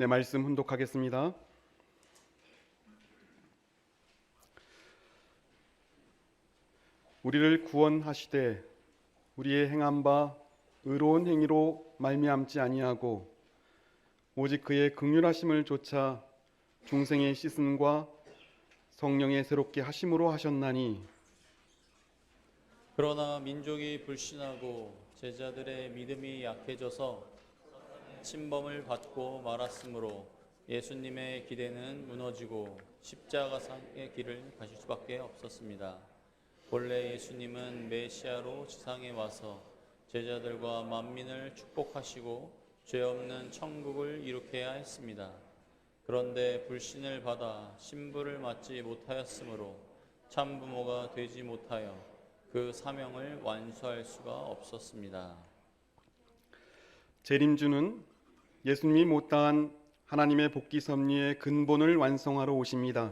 내 말씀 훈독하겠습니다. 우리를 구원하시되 우리의 행한 바 의로운 행위로 말미암지 아니하고 오직 그의 긍휼하심을 조차 중생의 씻음과 성령의 새롭게 하심으로 하셨나니 그러나 민족이 불신하고 제자들의 믿음이 약해져서 침범을 받고 말았으므로 예수님의 기대는 무너지고 십자가상의 길을 가실 수밖에 없었습니다. 본래 예수님은 메시아로 지상에 와서 제자들과 만민을 축복하시고 죄 없는 천국을 이룩해야 했습니다. 그런데 불신을 받아 신부를 맞지 못하였으므로 참부모가 되지 못하여 그 사명을 완수할 수가 없었습니다. 재림주는 예수님이 못다한 하나님의 복기 섭리의 근본을 완성하러 오십니다.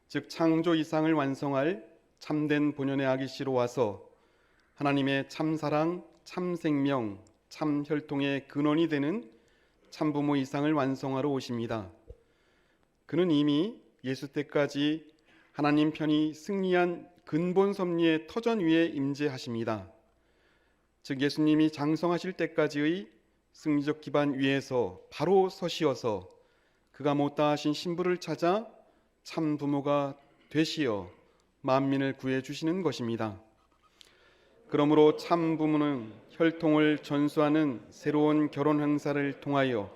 즉 창조 이상을 완성할 참된 본연의 아기씨로 와서 하나님의 참사랑, 참생명, 참혈통의 근원이 되는 참부모 이상을 완성하러 오십니다. 그는 이미 예수 때까지 하나님 편이 승리한 근본 섭리의 터전 위에 임재하십니다. 즉 예수님이 장성하실 때까지의 승리적 기반 위에서 바로 서시어서 그가 못다하신 신부를 찾아 참부모가 되시어 만민을 구해 주시는 것입니다. 그러므로 참부모는 혈통을 전수하는 새로운 결혼 행사를 통하여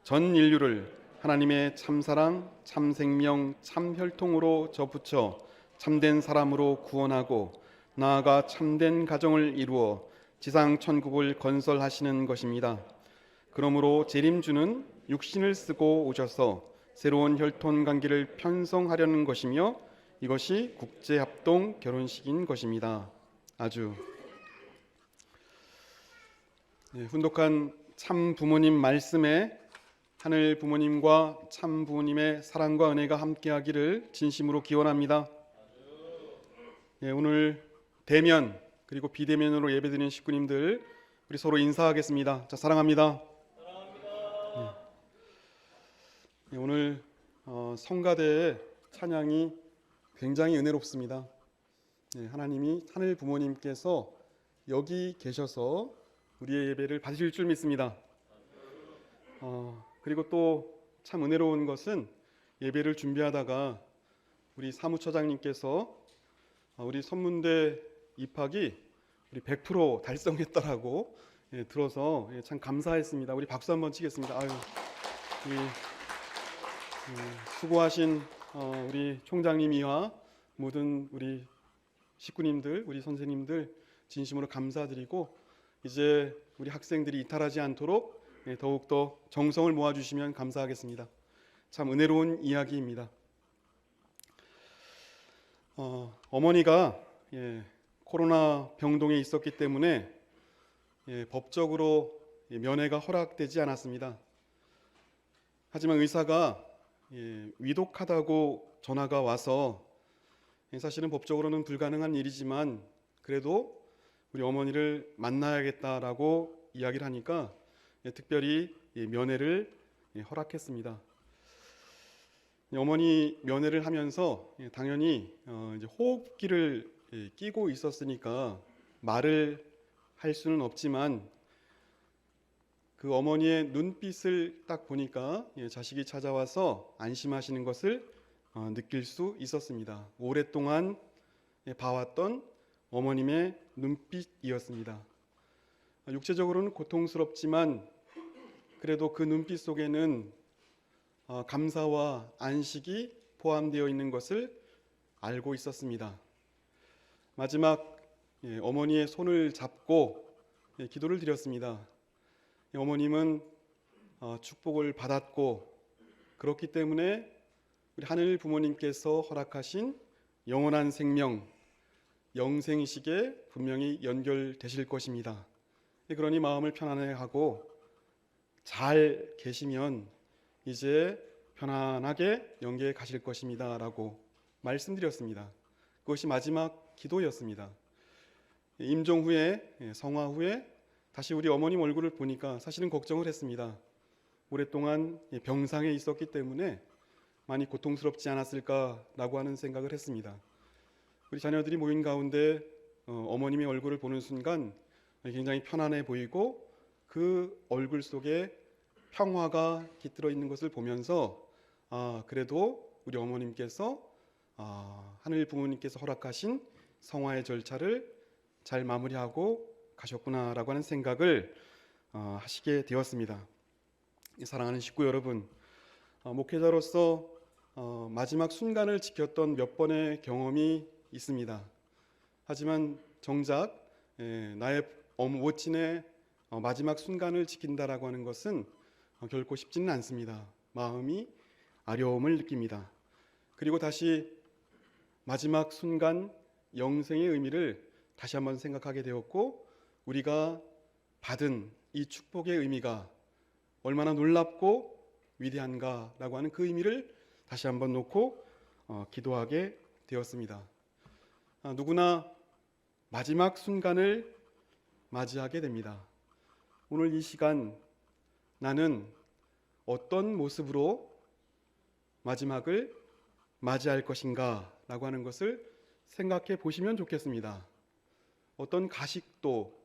전 인류를 하나님의 참사랑, 참생명, 참혈통으로 접붙여 참된 사람으로 구원하고 나아가 참된 가정을 이루어 지상 천국을 건설하시는 것입니다. 그러므로 재림주는 육신을 쓰고 오셔서 새로운 혈통 관계를 편성하려는 것이며 이것이 국제합동 결혼식인 것입니다. 아주 훈독한 참 부모님 말씀에 하늘 부모님과 참 부모님의 사랑과 은혜가 함께하기를 진심으로 기원합니다. 오늘 대면 그리고 비대면으로 예배드리는 식구님들 우리 서로 인사하겠습니다. 자, 사랑합니다. 오늘 성가대의 찬양이 굉장히 은혜롭습니다. 하나님이 하늘 부모님께서 여기 계셔서 우리의 예배를 받으실 줄 믿습니다. 그리고 또 참 은혜로운 것은 예배를 준비하다가 우리 사무처장님께서 우리 선문대 입학이 우리 100% 달성했다라고 들어서 참 감사했습니다. 우리 박수 한번 치겠습니다. 아유, 수고하신 우리 총장님이와 모든 우리 식구님들, 우리 선생님들 진심으로 감사드리고 이제 우리 학생들이 이탈하지 않도록 더욱더 정성을 모아주시면 감사하겠습니다. 참 은혜로운 이야기입니다. 어머니가 코로나 병동에 있었기 때문에 법적으로 면회가 허락되지 않았습니다. 하지만 의사가 위독하다고 전화가 와서 사실은 법적으로는 불가능한 일이지만 그래도 우리 어머니를 만나야겠다라고 이야기를 하니까 특별히 면회를 허락했습니다. 어머니 면회를 하면서 당연히 이제 호흡기를 끼고 있었으니까 말을 할 수는 없지만 그 어머니의 눈빛을 딱 보니까 자식이 찾아와서 안심하시는 것을 느낄 수 있었습니다. 오랫동안 봐왔던 어머님의 눈빛이었습니다. 육체적으로는 고통스럽지만 그래도 그 눈빛 속에는 감사와 안식이 포함되어 있는 것을 알고 있었습니다. 마지막 어머니의 손을 잡고 기도를 드렸습니다. 어머님은 축복을 받았고 그렇기 때문에 우리 하늘 부모님께서 허락하신 영원한 생명, 영생식에 분명히 연결되실 것입니다. 그러니 마음을 편안해하고 잘 계시면 이제 편안하게 영계에 가실 것입니다 라고 말씀드렸습니다. 그것이 마지막 기도였습니다. 임종 후에, 성화 후에 다시 우리 어머님 얼굴을 보니까 사실은 걱정을 했습니다. 오랫동안 병상에 있었기 때문에 많이 고통스럽지 않았을까라고 하는 생각을 했습니다. 우리 자녀들이 모인 가운데 어머님의 얼굴을 보는 순간 굉장히 편안해 보이고 그 얼굴 속에 평화가 깃들어 있는 것을 보면서 그래도 우리 어머님께서 하늘 부모님께서 허락하신 성화의 절차를 잘 마무리하고 가셨구나라고 하는 생각을 하시게 되었습니다. 사랑하는 식구 여러분, 목회자로서 마지막 순간을 지켰던 몇 번의 경험이 있습니다. 하지만 정작 나의 모친의 마지막 순간을 지킨다라고 하는 것은 결코 쉽지는 않습니다. 마음이 아려움을 느낍니다. 그리고 다시 마지막 순간 영생의 의미를 다시 한번 생각하게 되었고, 우리가 받은 이 축복의 의미가 얼마나 놀랍고 위대한가라고 하는 그 의미를 다시 한번 놓고 기도하게 되었습니다. 누구나 마지막 순간을 맞이하게 됩니다. 오늘 이 시간 나는 어떤 모습으로 마지막을 맞이할 것인가 라고 하는 것을 생각해 보시면 좋겠습니다. 어떤 가식도,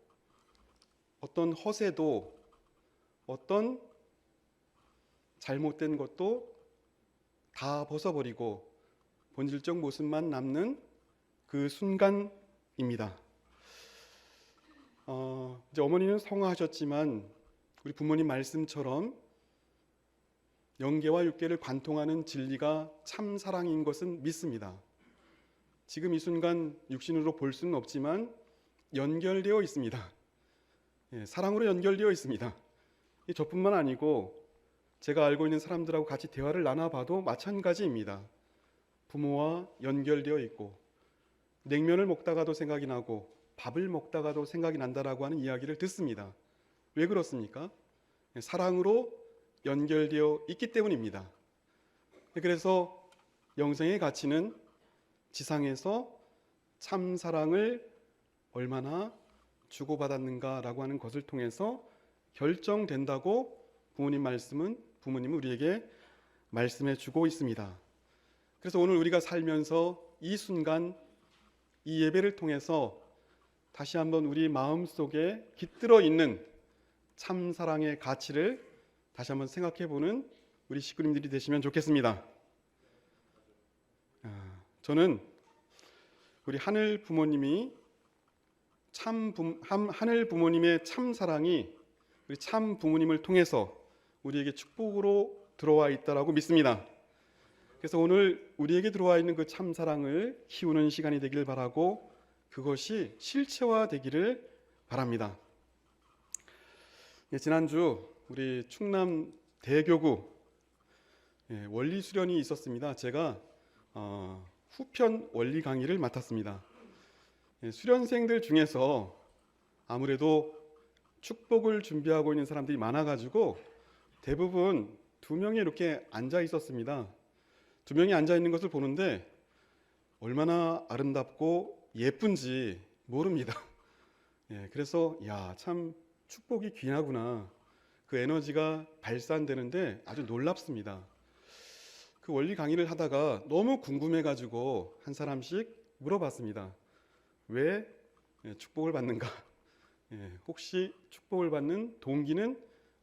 어떤 허세도, 어떤 잘못된 것도 다 벗어버리고 본질적 모습만 남는 그 순간입니다. 이제 어머니는 성화하셨지만 우리 부모님 말씀처럼 영계와 육계를 관통하는 진리가 참 사랑인 것은 믿습니다. 지금 이 순간 육신으로 볼 수는 없지만 연결되어 있습니다. 사랑으로 연결되어 있습니다. 저뿐만 아니고 제가 알고 있는 사람들하고 같이 대화를 나눠봐도 마찬가지입니다. 부모와 연결되어 있고 냉면을 먹다가도 생각이 나고 밥을 먹다가도 생각이 난다라고 하는 이야기를 듣습니다. 왜 그렇습니까? 사랑으로 연결되어 있기 때문입니다. 그래서 영생의 가치는 지상에서 참 사랑을 얼마나 주고받았는가라고 하는 것을 통해서 결정된다고 부모님은 우리에게 말씀해 주고 있습니다. 그래서 오늘 우리가 살면서 이 순간 이 예배를 통해서 다시 한번 우리 마음속에 깃들어 있는 참 사랑의 가치를 다시 한번 생각해 보는 우리 식구님들이 되시면 좋겠습니다. 저는 우리 하늘 부모님의 참 사랑이 우리 참 부모님을 통해서 우리에게 축복으로 들어와 있다라고 믿습니다. 그래서 오늘 우리에게 들어와 있는 그 참 사랑을 키우는 시간이 되길 바라고 그것이 실체화되기를 바랍니다. 지난주 우리 충남 대교구 원리 수련이 있었습니다. 제가 후편 원리 강의를 맡았습니다. 수련생들 중에서 아무래도 축복을 준비하고 있는 사람들이 많아가지고 대부분 2명이 이렇게 앉아 있었습니다. 2명이 앉아 있는 것을 보는데 얼마나 아름답고 예쁜지 모릅니다. 그래서 참 축복이 귀하구나. 그 에너지가 발산되는데 아주 놀랍습니다. 그 원리 강의를 하다가 너무 궁금해가지고 한 사람씩 물어봤습니다. 왜 축복을 받는가? 혹시 축복을 받는 동기는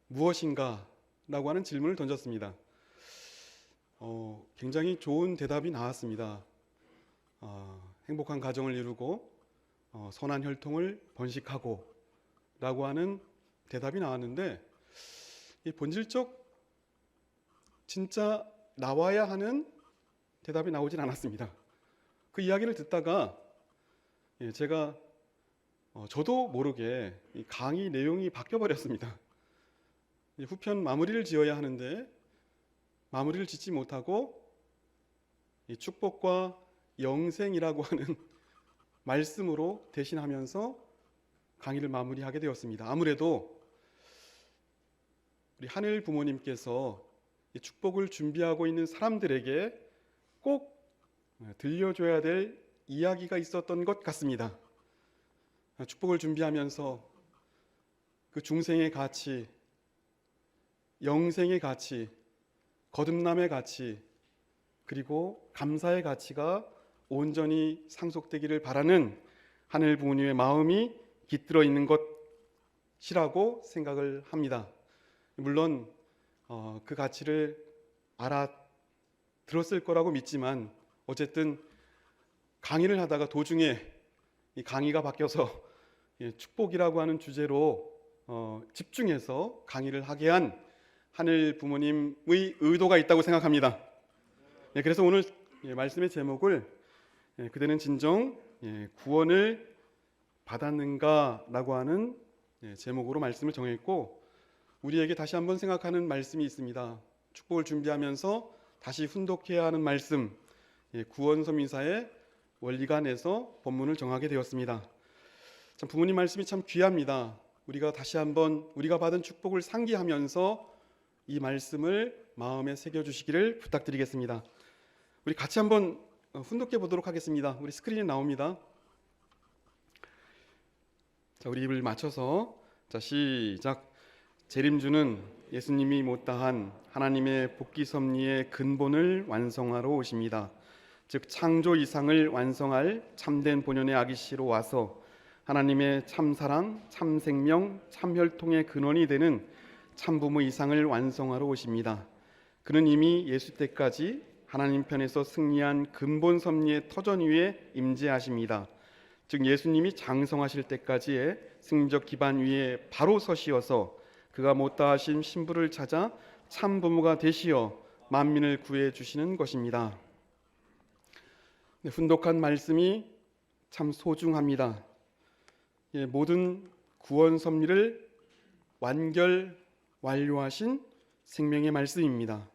무엇인가? 라고 하는 질문을 던졌습니다. 굉장히 좋은 대답이 나왔습니다. 행복한 가정을 이루고 선한 혈통을 번식하고 라고 하는 대답이 나왔는데 이 본질적 진짜 나와야 하는 대답이 나오진 않았습니다. 그 이야기를 듣다가 제가 저도 모르게 이 강의 내용이 바뀌어 버렸습니다. 후편 마무리를 지어야 하는데 마무리를 짓지 못하고 이 축복과 영생이라고 하는 말씀으로 대신하면서 강의를 마무리하게 되었습니다. 아무래도 우리 하늘 부모님께서 이 축복을 준비하고 있는 사람들에게 꼭 들려줘야 될 이야기가 있었던 것 같습니다. 축복을 준비하면서 그 중생의 가치, 영생의 가치, 거듭남의 가치, 그리고 감사의 가치가 온전히 상속되기를 바라는 하늘 부모님의 마음이 깃들어 있는 것이라고 생각을 합니다. 물론 그 가치를 알아들었을 거라고 믿지만 어쨌든 강의를 하다가 도중에 이 강의가 바뀌어서 축복이라고 하는 주제로 집중해서 강의를 하게 한 하늘 부모님의 의도가 있다고 생각합니다. 그래서 오늘 말씀의 제목을 그대는 진정 구원을 받았는가라고 하는 제목으로 말씀을 정했고, 우리에게 다시 한번 생각하는 말씀이 있습니다. 축복을 준비하면서 다시 훈독해야 하는 말씀, 구원서민사의 원리관에서 본문을 정하게 되었습니다. 참 부모님 말씀이 참 귀합니다. 우리가 다시 한번 우리가 받은 축복을 상기하면서 이 말씀을 마음에 새겨주시기를 부탁드리겠습니다. 우리 같이 한번 훈독해 보도록 하겠습니다. 우리 스크린에 나옵니다. 자, 우리 입을 맞춰서 시작. 재림주는 예수님이 못다한 하나님의 복귀 섭리의 근본을 완성하러 오십니다. 즉 창조 이상을 완성할 참된 본연의 아기씨로 와서 하나님의 참사랑, 참생명, 참혈통의 근원이 되는 참부모 이상을 완성하러 오십니다. 그는 이미 예수 때까지 하나님 편에서 승리한 근본 섭리의 터전 위에 임재하십니다. 즉 예수님이 장성하실 때까지의 승리적 기반 위에 바로 서시어서 그가 못다하신 신부를 찾아 참부모가 되시어 만민을 구해 주시는 것입니다. 훈독한 말씀이 참 소중합니다. 모든 구원 섭리를 완료하신 생명의 말씀입니다.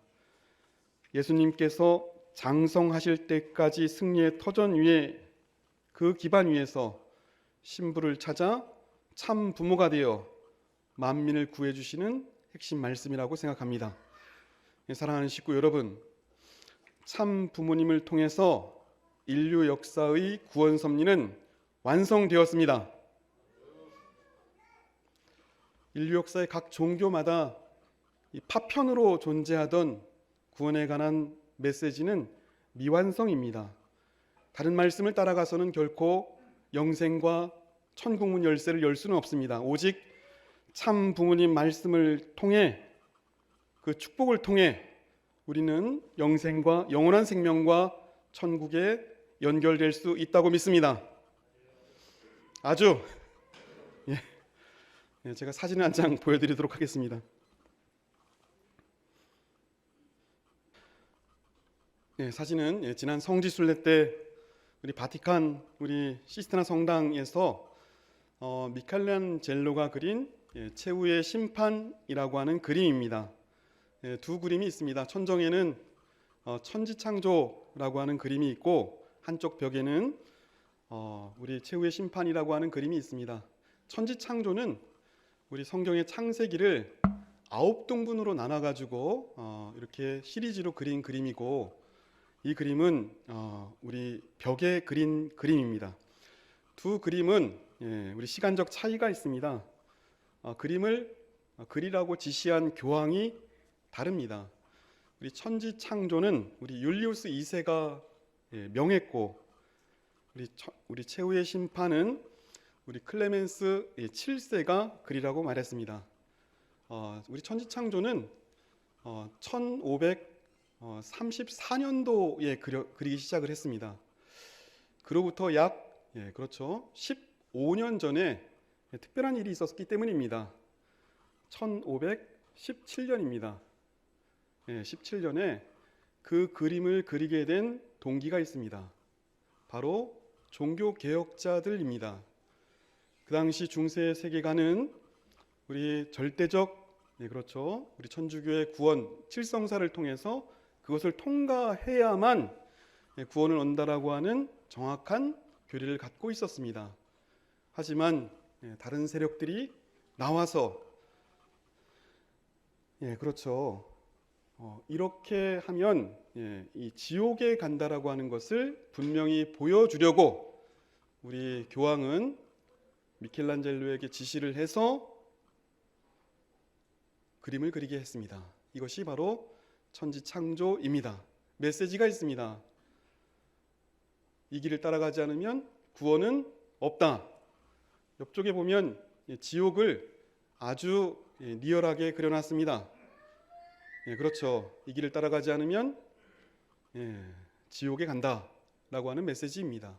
예수님께서 장성하실 때까지 승리의 터전 위에 그 기반 위에서 신부를 찾아 참 부모가 되어 만민을 구해주시는 핵심 말씀이라고 생각합니다. 사랑하는 식구 여러분, 참 부모님을 통해서 인류 역사의 구원 섭리는 완성되었습니다. 인류 역사의 각 종교마다 이 파편으로 존재하던 구원에 관한 메시지는 미완성입니다. 다른 말씀을 따라가서는 결코 영생과 천국문 열쇠를 열 수는 없습니다. 오직 참 부모님 말씀을 통해, 그 축복을 통해 우리는 영생과 영원한 생명과 천국에 연결될 수 있다고 믿습니다. 아주 제가 사진 한 장 보여드리도록 하겠습니다. 사진은 지난 성지순례 때 우리 바티칸 우리 시스테나 성당에서 미켈란젤로가 그린 최후의 심판이라고 하는 그림입니다. 두 그림이 있습니다. 천정에는 천지창조라고 하는 그림이 있고 한쪽 벽에는 우리 최후의 심판이라고 하는 그림이 있습니다. 천지창조는 우리 성경의 창세기를 9등분으로 나눠가지고 이렇게 시리즈로 그린 그림이고, 이 그림은 우리 벽에 그린 그림입니다. 두 그림은 우리 시간적 차이가 있습니다. 그림을 그리라고 지시한 교황이 다릅니다. 우리 천지창조는 우리 율리우스 2세가 명했고, 우리 최후의 심판은 우리 클레멘스 7세가 그리라고 말했습니다. 우리 천지창조는 1534년도에 그리기 시작을 했습니다. 그로부터 약 15년 전에 특별한 일이 있었기 때문입니다. 1517년입니다. 17년에 그 그림을 그리게 된 동기가 있습니다. 바로 종교개혁자들입니다. 그 당시 중세 세계관은 우리 절대적, 우리 천주교의 구원, 칠성사를 통해서 그것을 통과해야만 구원을 얻는다라고 하는 정확한 교리를 갖고 있었습니다. 하지만 다른 세력들이 나와서 이렇게 하면 이 지옥에 간다라고 하는 것을 분명히 보여주려고 우리 교황은 미켈란젤로에게 지시를 해서 그림을 그리게 했습니다. 이것이 바로 천지창조입니다. 메시지가 있습니다. 이 길을 따라가지 않으면 구원은 없다. 옆쪽에 보면 지옥을 아주 리얼하게 그려놨습니다. 그렇죠. 이 길을 따라가지 않으면 지옥에 간다라고 하는 메시지입니다.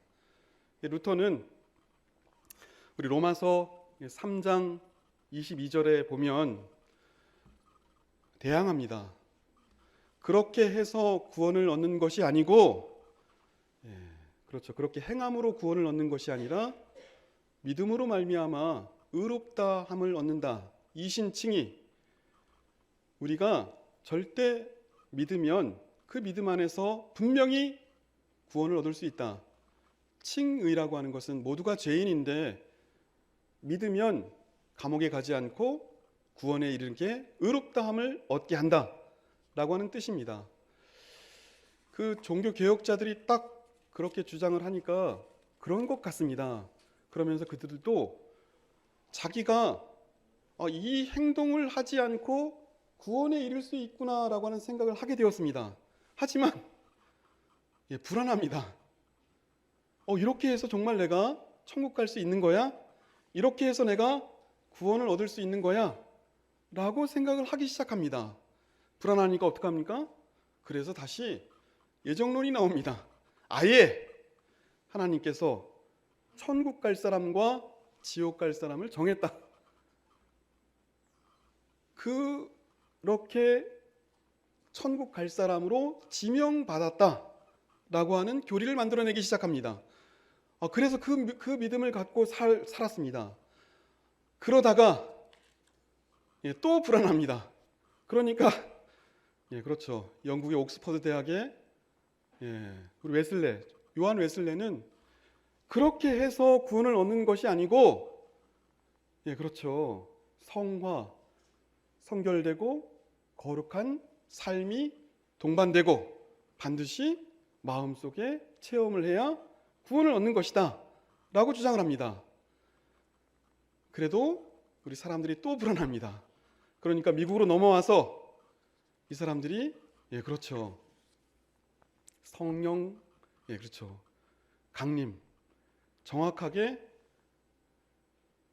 루터는 우리 로마서 3장 22절에 보면 대항합니다. 그렇게 해서 구원을 얻는 것이 아니고, 그렇죠. 그렇게 행함으로 구원을 얻는 것이 아니라 믿음으로 말미암아 의롭다함을 얻는다. 이 신칭이 우리가 절대 믿으면 그 믿음 안에서 분명히 구원을 얻을 수 있다. 칭의라고 하는 것은 모두가 죄인인데 믿으면 감옥에 가지 않고 구원에 이르게 의롭다함을 얻게 한다라고 하는 뜻입니다. 그 종교 개혁자들이 딱 그렇게 주장을 하니까 그런 것 같습니다. 그러면서 그들도 자기가 이 행동을 하지 않고 구원에 이를 수 있구나라고 하는 생각을 하게 되었습니다. 하지만 불안합니다. 이렇게 해서 정말 내가 천국 갈 수 있는 거야? 이렇게 해서 내가 구원을 얻을 수 있는 거야? 라고 생각을 하기 시작합니다. 불안하니까 어떡합니까? 그래서 다시 예정론이 나옵니다. 아예 하나님께서 천국 갈 사람과 지옥 갈 사람을 정했다. 그렇게 천국 갈 사람으로 지명받았다라고 하는 교리를 만들어내기 시작합니다. 그래서 그 믿음을 갖고 살았습니다. 그러다가 또 불안합니다. 그러니까 그렇죠. 영국의 옥스퍼드 대학의 우리 요한 웨슬레는 그렇게 해서 구원을 얻는 것이 아니고 그렇죠. 성화, 성결되고 거룩한 삶이 동반되고 반드시 마음속에 체험을 해야 구원을 얻는 것이다 라고 주장을 합니다. 그래도 우리 사람들이 또 불안합니다. 그러니까 미국으로 넘어와서 이 사람들이 그렇죠. 성령, 그렇죠. 강림, 정확하게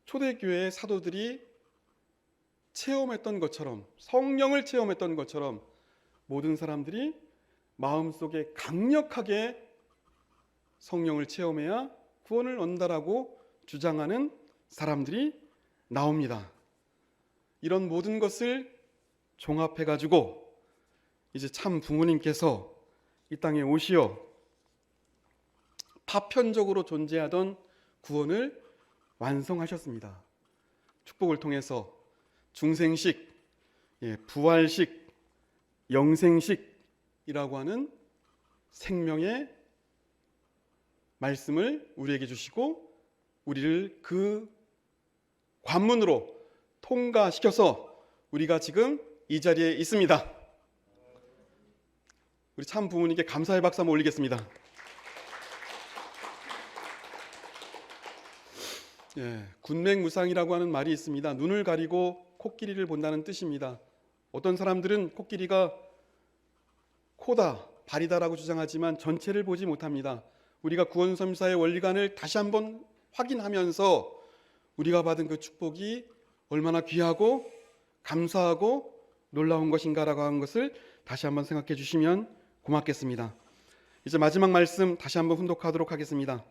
초대교회의 사도들이 체험했던 것처럼, 성령을 체험했던 것처럼 모든 사람들이 마음속에 강력하게 성령을 체험해야 구원을 얻는다라고 주장하는 사람들이 나옵니다. 이런 모든 것을 종합해가지고 이제 참 부모님께서 이 땅에 오시어 파편적으로 존재하던 구원을 완성하셨습니다. 축복을 통해서 중생식, 부활식, 영생식이라고 하는 생명의 말씀을 우리에게 주시고 우리를 그 관문으로 통과시켜서 우리가 지금 이 자리에 있습니다. 우리 참 부모님께 감사의 박수 한번 올리겠습니다. 군맹무상이라고 하는 말이 있습니다. 눈을 가리고 코끼리를 본다는 뜻입니다. 어떤 사람들은 코끼리가 코다, 발이다라고 주장하지만 전체를 보지 못합니다. 우리가 구원섬사의 원리관을 다시 한번 확인하면서 우리가 받은 그 축복이 얼마나 귀하고 감사하고 놀라운 것인가라고 하는 것을 다시 한번 생각해 주시면 고맙겠습니다. 이제 마지막 말씀 다시 한번 훈독하도록 하겠습니다.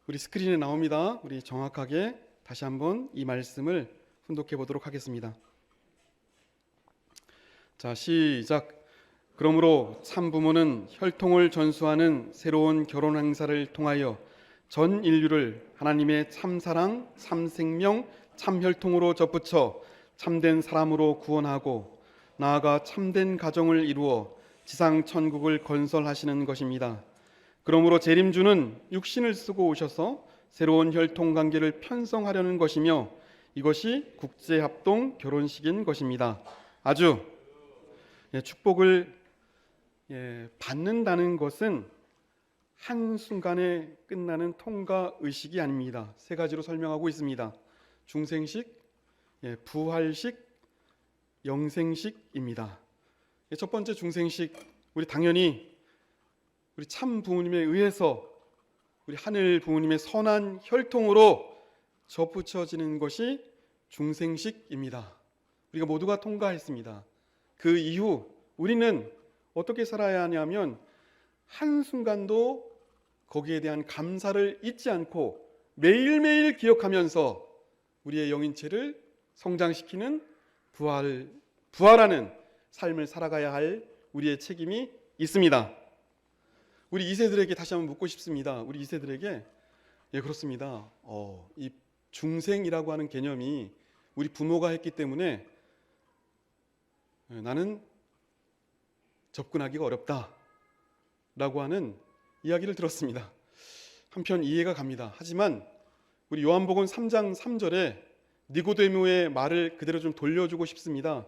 우리 스크린에 나옵니다. 우리 정확하게 다시 한번 이 말씀을 훈독해 보도록 하겠습니다. 자, 시작. 그러므로 참 부모는 혈통을 전수하는 새로운 결혼 행사를 통하여 전 인류를 하나님의 참 사랑, 참 생명, 참 혈통으로 접붙여 참된 사람으로 구원하고 나아가 참된 가정을 이루어 지상 천국을 건설하시는 것입니다. 그러므로 재림주는 육신을 쓰고 오셔서 새로운 혈통 관계를 편성하려는 것이며 이것이 국제합동 결혼식인 것입니다. 아주 축복을 받는다는 것은 한순간에 끝나는 통과의식이 아닙니다. 세 가지로 설명하고 있습니다. 중생식, 부활식, 영생식입니다. 첫 번째 중생식, 우리 당연히 우리 참 부모님에 의해서 우리 하늘 부모님의 선한 혈통으로 접붙여지는 것이 중생식입니다. 우리가 모두가 통과했습니다. 그 이후 우리는 어떻게 살아야 하냐면 한순간도 거기에 대한 감사를 잊지 않고 매일매일 기억하면서 우리의 영인체를 성장시키는 부활하는 삶을 살아가야 할 우리의 책임이 있습니다. 우리 2세들에게 다시 한번 묻고 싶습니다. 우리 2세들에게 그렇습니다. 이 중생이라고 하는 개념이 우리 부모가 했기 때문에 나는 접근하기가 어렵다라고 하는 이야기를 들었습니다. 한편 이해가 갑니다. 하지만 우리 요한복음 3장 3절에 니고데모의 말을 그대로 좀 돌려주고 싶습니다.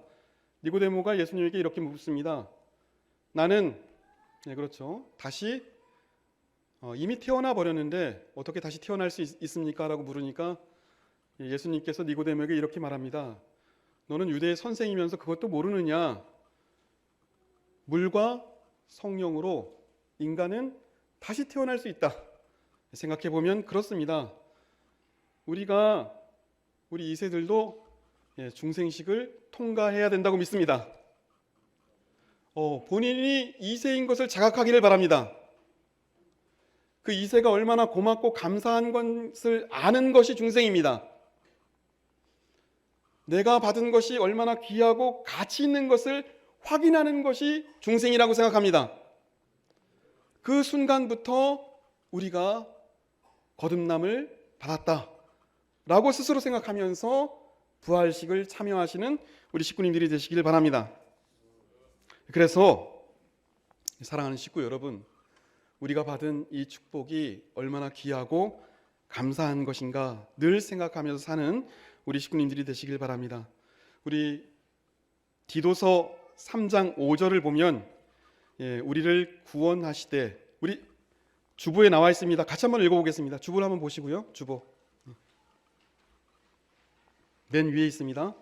니고데모가 예수님에게 이렇게 묻습니다. 나는 그렇죠. 다시 이미 태어나 버렸는데 어떻게 다시 태어날 수 있습니까? 라고 물으니까 예수님께서 니고데모에게 이렇게 말합니다. 너는 유대의 선생이면서 그것도 모르느냐? 물과 성령으로 인간은 다시 태어날 수 있다. 생각해 보면 그렇습니다. 우리 2세들도 중생식을 통과해야 된다고 믿습니다. 본인이 2세인 것을 자각하기를 바랍니다. 그 2세가 얼마나 고맙고 감사한 것을 아는 것이 중생입니다. 내가 받은 것이 얼마나 귀하고 가치 있는 것을 확인하는 것이 중생이라고 생각합니다. 그 순간부터 우리가 거듭남을 받았다라고 스스로 생각하면서 부활식을 참여하시는 우리 식구님들이 되시길 바랍니다. 그래서 사랑하는 식구 여러분, 우리가 받은 이 축복이 얼마나 귀하고 감사한 것인가 늘 생각하면서 사는 우리 식구님들이 되시길 바랍니다. 우리 디도서 3장 5절을 보면 우리를 구원하시되, 우리 주보에 나와 있습니다. 같이 한번 읽어보겠습니다. 주보를 한번 보시고요. 주보 맨 위에 있습니다.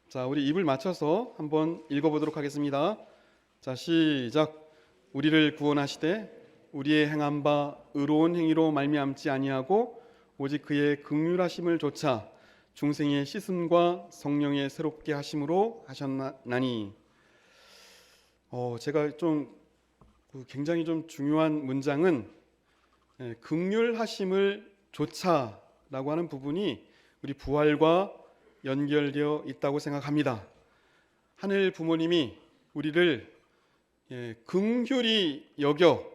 자, 우리 입을 맞춰서 한번 읽어보도록 하겠습니다. 자, 시작. 우리를 구원하시되 우리의 행한 바 의로운 행위로 말미암지 아니하고 오직 그의 긍휼하심을 조차 중생의 씻음과 성령의 새롭게 하심으로 하셨나니. 제가 좀 굉장히 좀 중요한 문장은 긍휼하심을 조차라고 하는 부분이 우리 부활과 연결되어 있다고 생각합니다. 하늘 부모님이 우리를 긍휼히 여겨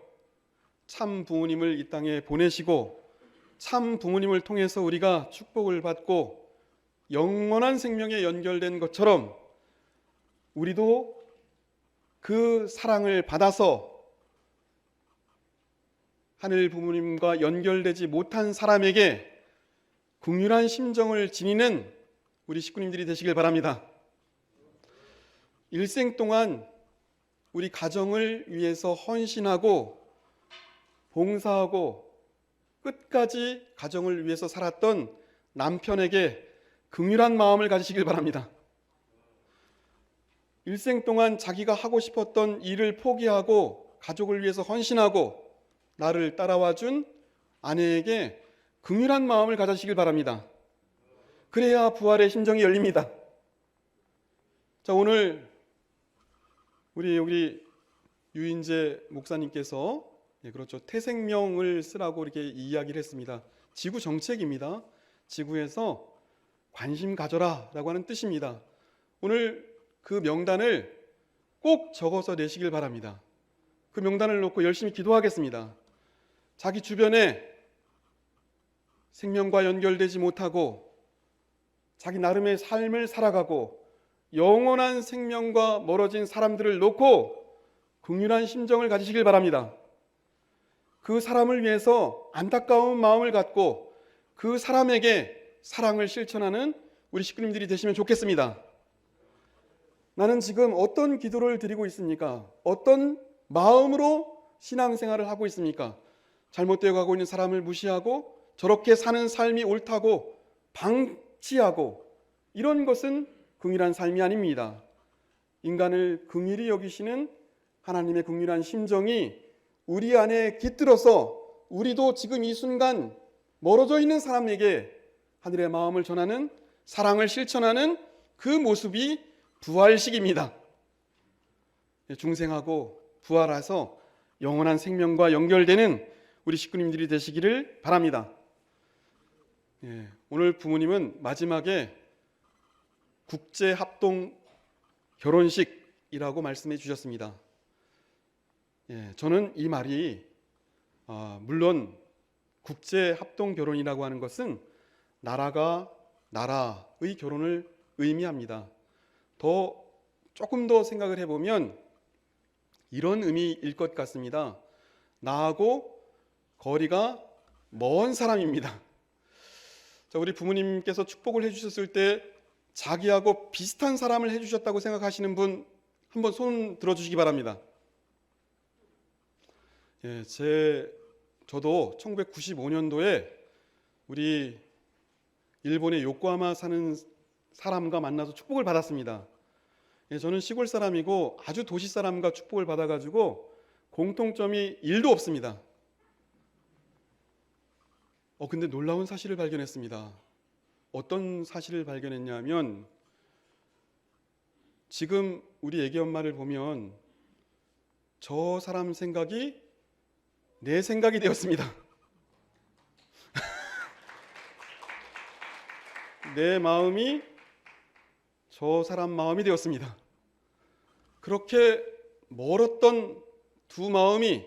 참 부모님을 이 땅에 보내시고 참 부모님을 통해서 우리가 축복을 받고 영원한 생명에 연결된 것처럼 우리도 그 사랑을 받아서 하늘 부모님과 연결되지 못한 사람에게 긍휼한 심정을 지니는 우리 식구님들이 되시길 바랍니다. 일생 동안 우리 가정을 위해서 헌신하고 봉사하고 끝까지 가정을 위해서 살았던 남편에게 긍휼한 마음을 가지시길 바랍니다. 일생 동안 자기가 하고 싶었던 일을 포기하고 가족을 위해서 헌신하고 나를 따라와준 아내에게 긍휼한 마음을 가지시길 바랍니다. 그래야 부활의 심정이 열립니다. 자, 오늘 우리 유인재 목사님께서 그렇죠, 태생명을 쓰라고 이렇게 이야기를 했습니다. 지구 정책입니다. 지구에서 관심 가져라라고 하는 뜻입니다. 오늘 그 명단을 꼭 적어서 내시길 바랍니다. 그 명단을 놓고 열심히 기도하겠습니다. 자기 주변에 생명과 연결되지 못하고 자기 나름의 삶을 살아가고 영원한 생명과 멀어진 사람들을 놓고 긍휼한 심정을 가지시길 바랍니다. 그 사람을 위해서 안타까운 마음을 갖고 그 사람에게 사랑을 실천하는 우리 식구님들이 되시면 좋겠습니다. 나는 지금 어떤 기도를 드리고 있습니까? 어떤 마음으로 신앙생활을 하고 있습니까? 잘못되어 가고 있는 사람을 무시하고 저렇게 사는 삶이 옳다고 방치하고 이런 것은 긍휼한 삶이 아닙니다. 인간을 긍휼히 여기시는 하나님의 긍휼한 심정이 우리 안에 깃들어서 우리도 지금 이 순간 멀어져 있는 사람에게 하늘의 마음을 전하는, 사랑을 실천하는 그 모습이 부활식입니다. 중생하고 부활해서 영원한 생명과 연결되는 우리 식구님들이 되시기를 바랍니다. 오늘 부모님은 마지막에 국제합동 결혼식이라고 말씀해 주셨습니다. 저는 이 말이 물론 국제합동 결혼이라고 하는 것은 나라가 나라의 결혼을 의미합니다. 조금 더 생각을 해보면 이런 의미일 것 같습니다. 나하고 거리가 먼 사람입니다. 자, 우리 부모님께서 축복을 해주셨을 때 자기하고 비슷한 사람을 해주셨다고 생각하시는 분 한번 손 들어주시기 바랍니다. 저도 1995년도에 우리 일본의 요코하마 사는 사람과 만나서 축복을 받았습니다. 저는 시골 사람이고 아주 도시 사람과 축복을 받아가지고 공통점이 1도 없습니다. 근데 놀라운 사실을 발견했습니다. 어떤 사실을 발견했냐면 지금 우리 애기 엄마를 보면 저 사람 생각이 내 생각이 되었습니다. 내 마음이 저 사람 마음이 되었습니다. 그렇게 멀었던 두 마음이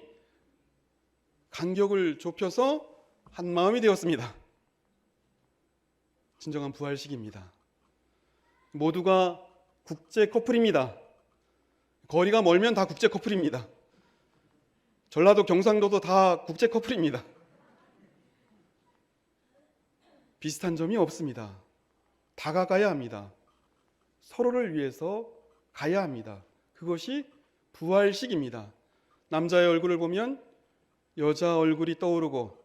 간격을 좁혀서 한 마음이 되었습니다. 진정한 부활식입니다. 모두가 국제 커플입니다. 거리가 멀면 다 국제 커플입니다. 전라도 경상도도 다 국제 커플입니다. 비슷한 점이 없습니다. 다가가야 합니다. 서로를 위해서 가야 합니다. 그것이 부활식입니다. 남자의 얼굴을 보면 여자 얼굴이 떠오르고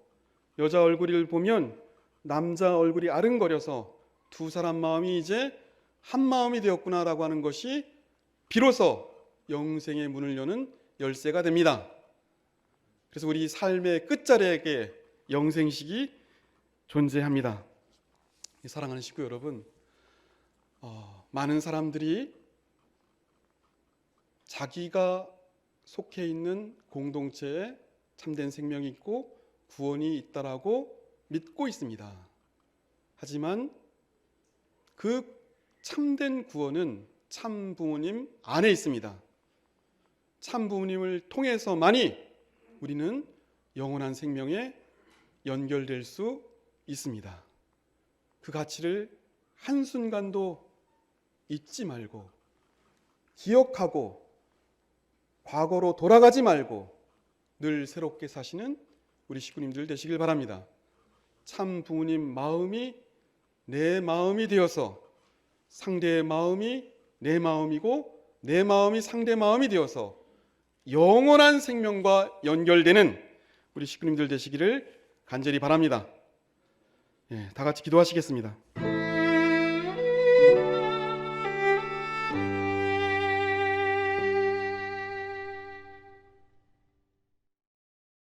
여자 얼굴을 보면 남자 얼굴이 아른거려서 두 사람 마음이 이제 한 마음이 되었구나라고 하는 것이 비로소 영생의 문을 여는 열쇠가 됩니다. 그래서 우리 삶의 끝자락에 영생식이 존재합니다. 사랑하는 식구 여러분, 많은 사람들이 자기가 속해 있는 공동체에 참된 생명이 있고 구원이 있다라고 믿고 있습니다. 하지만 그 참된 구원은 참 부모님 안에 있습니다. 참 부모님을 통해서만이 우리는 영원한 생명에 연결될 수 있습니다. 그 가치를 한순간도 잊지 말고 기억하고 과거로 돌아가지 말고 늘 새롭게 사시는 우리 식구님들 되시길 바랍니다. 참 부모님 마음이 내 마음이 되어서 상대의 마음이 내 마음이고 내 마음이 상대 마음이 되어서 영원한 생명과 연결되는 우리 식구님들 되시기를 간절히 바랍니다. 다 같이 기도하시겠습니다.